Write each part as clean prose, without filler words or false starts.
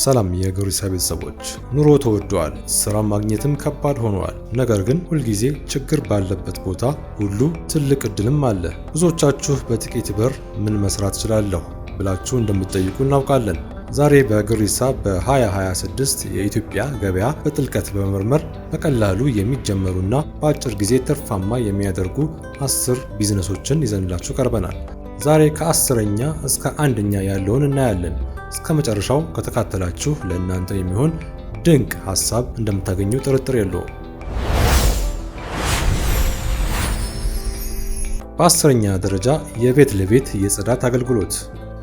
ሰላም የጎሪሳ ቤተሰቦች፣ ኑሮ ተወዷል፣ ስራ ማግኘትም ከባድ ሆኗል። ነገር ግን ሁልጊዜ ችግር ባለበት ቦታ ሁሉ ትልቅ እድልም አለ። ብዙዎቻችሁ በጥቂት ብር ምን መስራት እችላለሁ ብላችሁ እንደምትጠይቁ እናውቃለን። ዛሬ በጎሪሳ በ2026 የኢትዮጵያ ገበያ በጥልቀት በመመርመር በቀላሉ የሚጀመሩና በአጭር ጊዜ ትርፋማ የሚያደርጉ 10 ቢዝነሶችን ይዘንላችሁ ቀርበናል። ዛሬ ከ10ኛ እስከ 1ኛ ያለውን እናያለን። እስከ መጨረሻው ከተካተላችሁ ለእናንተ የሚሆን ድንቅ ሐሳብ እንደምታገኙ ጥርጥር የለውም። በ10ኛ ደረጃ የቤት ለቤት የጽዳት አገልግሎት።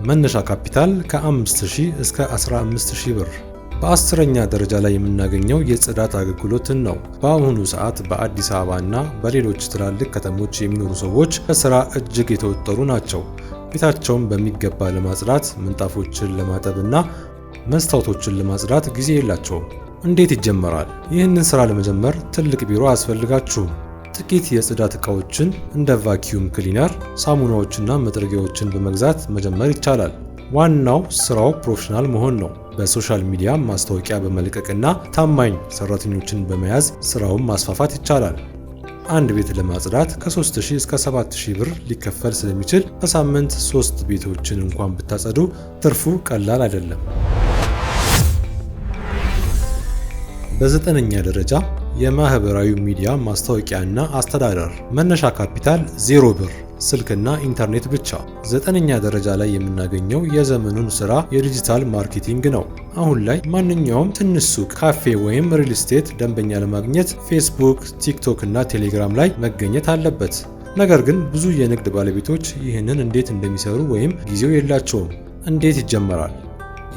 መነሻ ካፒታል ከ5000 እስከ 15000 ብር። በ10ኛ ደረጃ ላይ የምናገኘው የጽዳት አገልግሎትን ነው። በአሁኑ ሰዓት በአዲስ አበባ እና በሌሎች ትላልቅ ከተሞች የሚኖሩ ሰዎች በስራ እጅግ የተወጠሩ ናቸው። ቤታቸውን በሚገባ ለማጽዳት፣ ምንጣፎችን ለማጠብ እና መስታወቶችን ለማጽዳት ጊዜ የላቸውም። እንዴት ይጀመራል? ይህንን ስራ ለመጀመር ትልቅ ቢሮ አያስፈልጋችሁም። ጥቂት የጽዳት ዕቃዎችን እንደ ቫኪዩም ክሊነር፣ ሳሙናዎችና መጥረጊያዎችን በመግዛት መጀመር ይቻላል። ዋናው ስራው ፕሮፌሽናል መሆን ነው። በሶሻል ሚዲያ ማስታወቂያ በመልቀቅና ታማኝ ሰራተኞችን በመያዝ ስራውን ማስፋፋት ይቻላል። አንድ ቤት ለማጽዳት ከ3000 እስከ 7000 ብር ሊከፈል ስለሚችል በሳምንት 3 ቤቶችን እንኳን ብታጸዱ ትርፉ ቀላል አይደለም። በ9ኛ ደረጃ የማህበራዊ ሚዲያ ማስታወቂያና አስተዳደር። መነሻ ካፒታል 0 ብር፣ ስልክና ኢንተርኔት ብቻ። 9ኛ ደረጃ ላይ የምናገኘው የዘመኑን ስራ የዲጂታል ማርኬቲንግ ነው። አሁን ላይ ማንኛውም ትንሽ ሱቅ፣ ካፌ ወይም ሪል ስቴት ደንበኛ ለማግኘት ፌስቡክ፣ ቲክቶክ እና ቴሌግራም ላይ መገኘት አለበት። ነገር ግን ብዙ የንግድ ባለቤቶች ይህንን እንዴት እንደሚሰሩ ወይም ጊዜው የላቸውም። እንዴት ይጀመራል?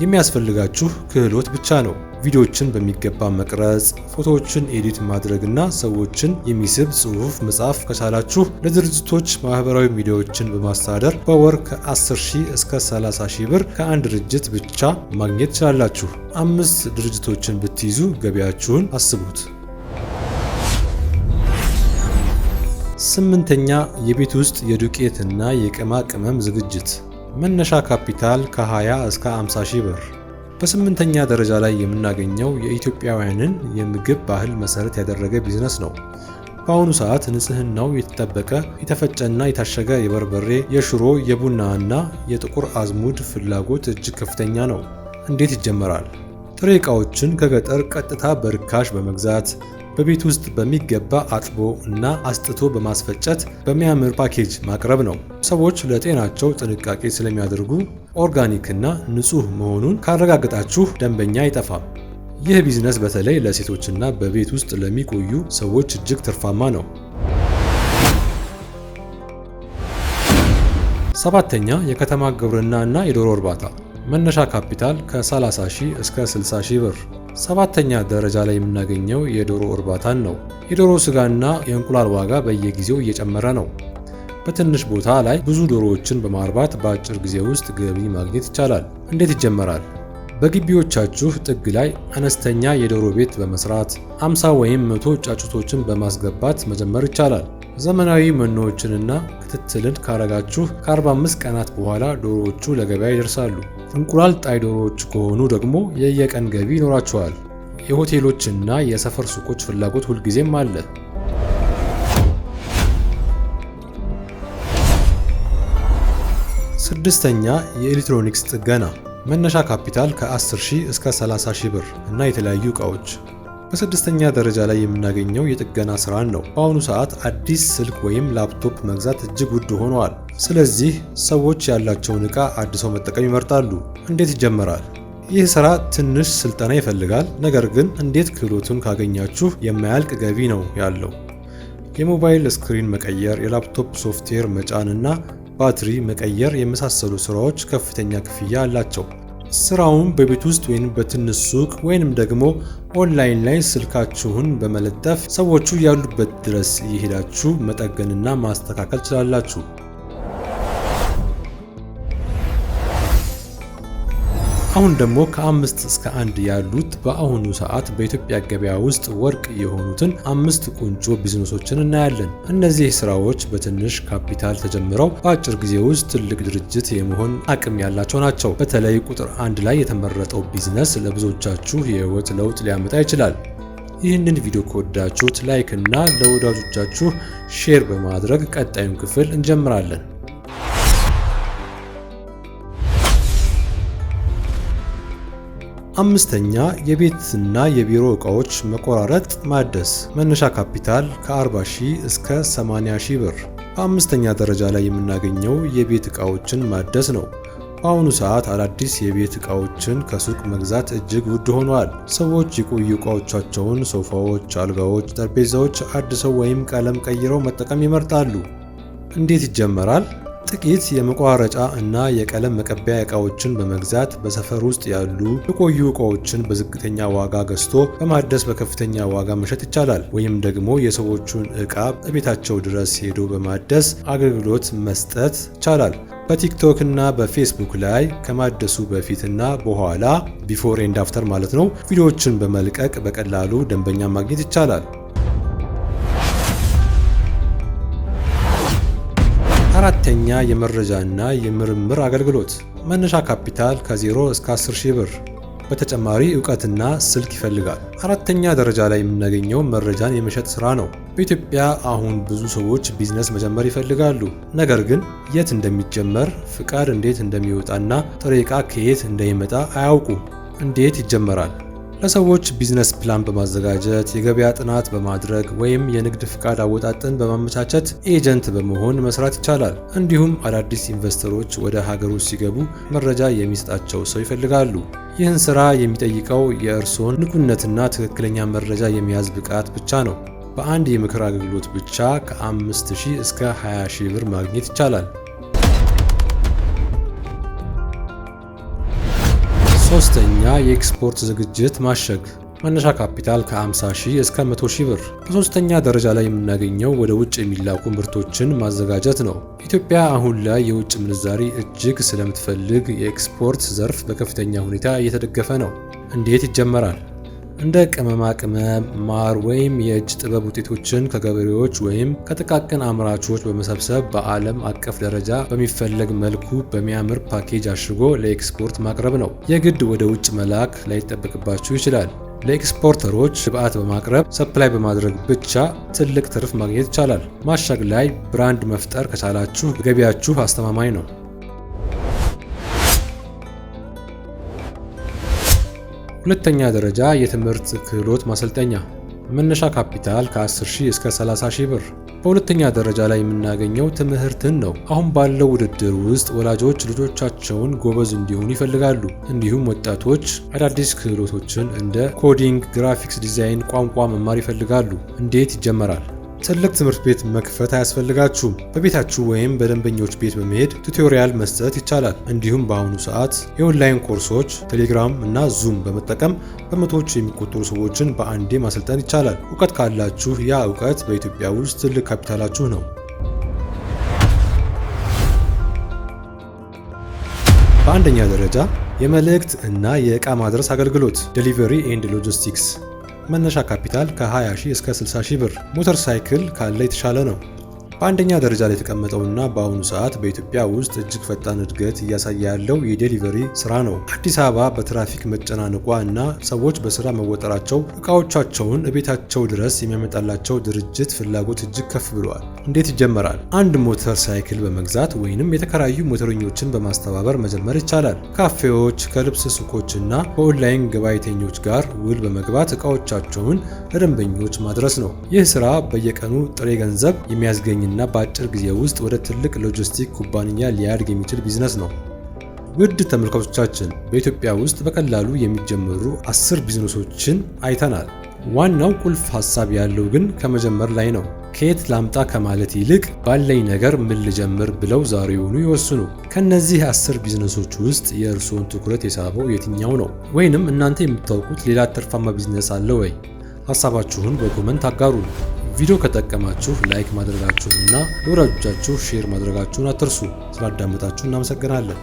የሚያስፈልጋችሁ ክህሎት ብቻ ነው። ቪዲዮዎችን በሚገባ መቅረጽ፣ ፎቶዎችን ኤዲት ማድረግና ሰዎችን የሚስብ ጽሑፍ መጻፍ ከቻላችሁ ለድርጅቶች ማህበራዊ ሚዲያዎችን በማስተዳደር በወር ከ10000 እስከ 30000 ብር ከአንድ ድርጅት ብቻ ማግኘት ትችላላችሁ። 5 ድርጅቶችን ብትይዙ ገበያችሁን አስቡት። 8ኛ የቤት ውስጥ የዱቄት እና የቅመማ ቅመም ዝግጅት። መነሻ ካፒታል ከ20 እስከ 50000 ብር። በ8ኛ ደረጃ ላይ የምናገኘው የኢትዮጵያውያንን የምግብ ባህል መሰረት ያደረገ ቢዝነስ ነው። በአሁኑ ሰዓት ንጽህናው የተጠበቀ የተፈጨና የታሸገ የበርበሬ፣ የሽሮ፣ የቡና እና የጥቁር አዝሙድ ፍላጎት እጅግ ከፍተኛ ነው። እንዴት ይጀመራል? ጥሬ ዕቃዎችን ከገጠር ቀጥታ በርካሽ በመግዛት በቤት ውስጥ በሚገባ አጥቦ እና አስጥቶ በማስፈጨት በሚያምር ፓኬጅ ማቅረብ ነው። ሰዎች ለጤናቸው ጥንቃቄ ስለሚያደርጉ ኦርጋኒክ እና ንጹህ መሆኑን ካረጋገጣችሁ ደንበኛ አይጠፋም። ይህ ቢዝነስ በተለይ ለሴቶችና በቤት ውስጥ ለሚቆዩ ሰዎች እጅግ ትርፋማ ነው። 7ኛ የከተማ ግብርና እና የዶሮ እርባታ። መነሻ ካፒታል ከ30000 እስከ 60000 ብር። 7ኛ ደረጃ ላይ የምናገኘው የዶሮ እርባታን ነው። የዶሮ ስጋና የእንቁላል ዋጋ በየጊዜው እየጨመረ ነው። በትንሽ ቦታ ላይ ብዙ ዶሮዎችን በማርባት በአጭር ጊዜ ውስጥ ገቢ ማግኘት ይቻላል። እንዴት ይጀመራል? በግቢዎቻችሁ ጥግ ላይ አነስተኛ የዶሮ ቤት በመስራት 50 ወይም 100 ጫጩቶችን በማስገባት መጀመር ይቻላል። ዘመናዊ መኖዎችንና ክትትልን ካረጋችሁ ከ45 ቀናት በኋላ ዶሮዎቹ ለገበያ ይደርሳሉ። እንቁላል ጣይ ዶሮዎች ከሆኑ ደግሞ የየቀን ገቢ ይኖራቸዋል። የሆቴሎችና የሰፈር ሱቆች ፍላጎት ሁልጊዜም አለ። 6ኛ የኤሌክትሮኒክስ ጥገና። መነሻ ካፒታል ከ10000 እስከ 30000 ብር እና የተለያዩ ዕቃዎች። በ6ኛ ደረጃ ላይ የምናገኘው የጥገና ስራን ነው። በአሁኑ ሰዓት አዲስ ስልክ ወይም ላፕቶፕ መግዛት እጅግ ውድ ሆነዋል። ስለዚህ ሰዎች ያላቸውን ዕቃ አድሰው መጠቀም ይመርጣሉ። እንዴት ይጀመራል? ይህ ስራ ትንሽ ስልጠና ይፈልጋል። ነገር ግን እንዴት ክህሎቱን ካገኛችሁ የማያልቅ ገቢ ነው ያለው። የሞባይል ስክሪን መቀየር፣ የላፕቶፕ ሶፍትዌር መጫን እና ባትሪ መቀየር የመሳሰሉ ስራዎች ከፍተኛ ክፍያ አላቸው። ስራውን በቤት ውስጥ ወይም በትንሽ ሱቅ ወይም ደግሞ ኦንላይን ላይ ስልካችሁን በመለጠፍ ሰዎቹ ያሉበት ድረስ እየሄዳችሁ መጠገንና ማስተካከል ትችላላችሁ። አሁን ደግሞ ከ5 እስከ 1 ያሉት በአሁኑ ሰዓት በኢትዮጵያ ገበያ ውስጥ ወርቅ የሆኑትን 5 ቁንጮ ቢዝነሶችን እናያለን። እነዚህ ስራዎች በትንሽ ካፒታል ተጀምረው በአጭር ጊዜ ውስጥ ትልቅ ድርጅት የመሆን አቅም ያላቸው ናቸው። በተለይ ቁጥር 1 ላይ የተመረጠው ቢዝነስ ለብዙዎቻችሁ የህይወት ለውጥ ሊያመጣ ይችላል። ይህንን ቪዲዮ ከወዳችሁት ላይክ እና ለወዳጆቻችሁ ሼር በማድረግ ቀጣዩን ክፍል እንጀምራለን። አምስተኛ የቤትና የቢሮ ዕቃዎች መቆራረጥ ማደስ። መነሻ ካፒታል ከ40,000 እስከ 80,000 ብር። በአምስተኛ ደረጃ ላይ የምናገኘው የቤት ዕቃዎችን ማደስ ነው። በአሁኑ ሰዓት አዳዲስ የቤት ዕቃዎችን ከሱቅ መግዛት እጅግ ውድ ሆኗል። ሰዎች የቆዩ ዕቃዎቻቸውን ሶፋዎች፣ አልጋዎች፣ ጠረጴዛዎች አድሰው ወይም ቀለም ቀይረው መጠቀም ይመርጣሉ። እንዴት ይጀመራል? ጥቂት የመቆራረጫ እና የቀለም መቀቢያ ዕቃዎችን በመግዛት በሰፈር ውስጥ ያሉ የቆዩ ዕቃዎችን በዝቅተኛ ዋጋ ገዝቶ በማደስ በከፍተኛ ዋጋ መሸጥ ይቻላል። ወይም ደግሞ የሰዎቹን ዕቃ በቤታቸው ድረስ ሄዶ በማደስ አገልግሎት መስጠት ይቻላል። በቲክቶክ እና በፌስቡክ ላይ ከማደሱ በፊትና በኋላ ቢፎር ኤንድ አፍተር ማለት ነው ቪዲዮዎችን በመልቀቅ በቀላሉ ደንበኛ ማግኘት ይቻላል። አራተኛ የመረጃና የምርምር አገልግሎት። መነሻ ካፒታል ከ0 እስከ 10,000 ብር። በተጨማሪ ዕውቀትና ስልክ ይፈልጋል። አራተኛ ደረጃ ላይ የምናገኘው መረጃን የመሸጥ ስራ ነው። በኢትዮጵያ አሁን ብዙ ሰዎች ቢዝነስ መጀመር ይፈልጋሉ። ነገር ግን የት እንደሚጀመር፣ ፍቃድ እንዴት እንደሚወጣና ጥሬ ዕቃ ከየት እንደሚመጣ አያውቁም። እንዴት ይጀመራል? ለሰዎች ቢዝነስ ፕላን በማዘጋጀት የገበያ ጥናት በማድረግ ወይም የንግድ ፍቃድ አወጣጥን በማመቻቸት ኤጀንት በመሆን መስራት ይቻላል። እንዲሁም አዳዲስ ኢንቨስተሮች ወደ ሀገር ውስጥ ሲገቡ መረጃ የሚሰጣቸው ሰው ይፈልጋሉ። ይህን ስራ የሚጠይቀው የእርስዎን ንቁነትና ትክክለኛ መረጃ የመያዝ ብቃት ብቻ ነው። በአንድ የምክር አገልግሎት ብቻ ከ5,000 እስከ 20,000 ብር ማግኘት ይቻላል። ሶስተኛ የኤክስፖርት ዝግጅት ማሸግ። መነሻ ካፒታል ከ50,000 እስከ 100,000 ብር። በሶስተኛ ደረጃ ላይ የምናገኘው ወደ ውጭ የሚላኩ ምርቶችን ማዘጋጀት ነው። ኢትዮጵያ አሁን ላይ የውጭ ምንዛሪ እጅግ ስለምትፈልግ የኤክስፖርት ዘርፍ በከፍተኛ ሁኔታ እየተደገፈ ነው። እንዴት ይጀመራል? እንደ ቅመማ ቅመም፣ ማር ወይም የእጅ ጥበብ ውጤቶችን ከገበሬዎች ወይም ከጥቃቅን አምራቾች በመሰብሰብ በዓለም አቀፍ ደረጃ በሚፈለግ መልኩ በሚያምር ፓኬጅ አሽጎ ለኤክስፖርት ማቅረብ ነው። የግድ ወደ ውጭ መላክ ላይጠበቅባችሁ ይችላል። ለኤክስፖርተሮች ግብዓት በማቅረብ ሰፕላይ በማድረግ ብቻ ትልቅ ትርፍ ማግኘት ይቻላል። ማሸግ ላይ ብራንድ መፍጠር ከቻላችሁ ገቢያችሁ አስተማማኝ ነው። ሁለተኛ ደረጃ የትምህርት ክህሎት ማሰልጠኛ። መነሻ ካፒታል ከ10,000 እስከ 30,000 ብር። በሁለተኛ ደረጃ ላይ የምናገኘው ትምህርትን ነው። አሁን ባለው ውድድር ውስጥ ወላጆች ልጆቻቸውን ጎበዝ እንዲሆኑ ይፈልጋሉ። እንዲሁም ወጣቶች አዳዲስ ክህሎቶችን እንደ ኮዲንግ፣ ግራፊክስ ዲዛይን፣ ቋንቋ መማር ይፈልጋሉ። እንዴት ይጀመራል? ትልቅ ትምህርት ቤት መክፈት አያስፈልጋችሁም። በቤታችሁ ወይም በደንበኞች ቤት በመሄድ ቱቶሪያል መስጠት ይቻላል። እንዲሁም በአሁኑ ሰዓት የኦንላይን ኮርሶች፣ ቴሌግራም እና ዙም በመጠቀም በመቶዎች የሚቆጠሩ ሰዎችን በአንዴ ማሰልጠን ይቻላል። እውቀት ካላችሁ ያ እውቀት በኢትዮጵያ ውስጥ ትልቅ ካፒታላችሁ ነው። በአንደኛ ደረጃ የመልእክት እና የዕቃ ማድረስ አገልግሎት ዴሊቨሪ ኤንድ ሎጂስቲክስ። መነሻ ካፒታል ከ20,000 እስከ 60,000 ብር። ሞተር ሳይክል ካለ የተሻለ ነው። በአንደኛ ደረጃ ላይ የተቀመጠውና በአሁኑ ሰዓት በኢትዮጵያ ውስጥ እጅግ ፈጣን እድገት እያሳየ ያለው የዴሊቨሪ ስራ ነው። አዲስ አበባ በትራፊክ መጨናነቋ እና ሰዎች በስራ መወጠራቸው ዕቃዎቻቸውን እቤታቸው ድረስ የሚያመጣላቸው ድርጅት ፍላጎት እጅግ ከፍ ብሏል። እንዴት ይጀመራል? አንድ ሞተር ሳይክል በመግዛት ወይንም የተከራዩ ሞተረኞችን በማስተባበር መጀመር ይቻላል። ካፌዎች፣ ከልብስ ሱቆች እና በኦንላይን ገበያተኞች ጋር ውል በመግባት ዕቃዎቻቸውን ለደንበኞች ማድረስ ነው። ይህ ስራ በየቀኑ ጥሬ ገንዘብ የሚያስገኝ እና በአጭር ጊዜ ውስጥ ወደ ትልቅ ሎጂስቲክ ኩባንያ ሊያድግ የሚችል ቢዝነስ ነው። ውድ ተመልካቾቻችን በኢትዮጵያ ውስጥ በቀላሉ የሚጀመሩ 10 ቢዝነሶችን አይተናል። ዋናው ቁልፍ ሐሳብ ያለው ግን ከመጀመር ላይ ነው። ከየት ላምጣ ከማለት ይልቅ ባለኝ ነገር ምን ልጀምር ብለው ዛሬውኑ ይወስኑ። ከነዚህ 10 ቢዝነሶች ውስጥ የእርስዎን ትኩረት የሳበው የትኛው ነው? ወይንም እናንተ የምታውቁት ሌላ ትርፋማ ቢዝነስ አለ ወይ? ሐሳባችሁን በኮመንት አጋሩን። ቪዲዮ ከጠቀማችሁ ላይክ ማድረጋችሁንና ለወዳጆቻችሁ ሼር ማድረጋችሁን አትርሱ። ስላዳመጣችሁ እናመሰግናለን።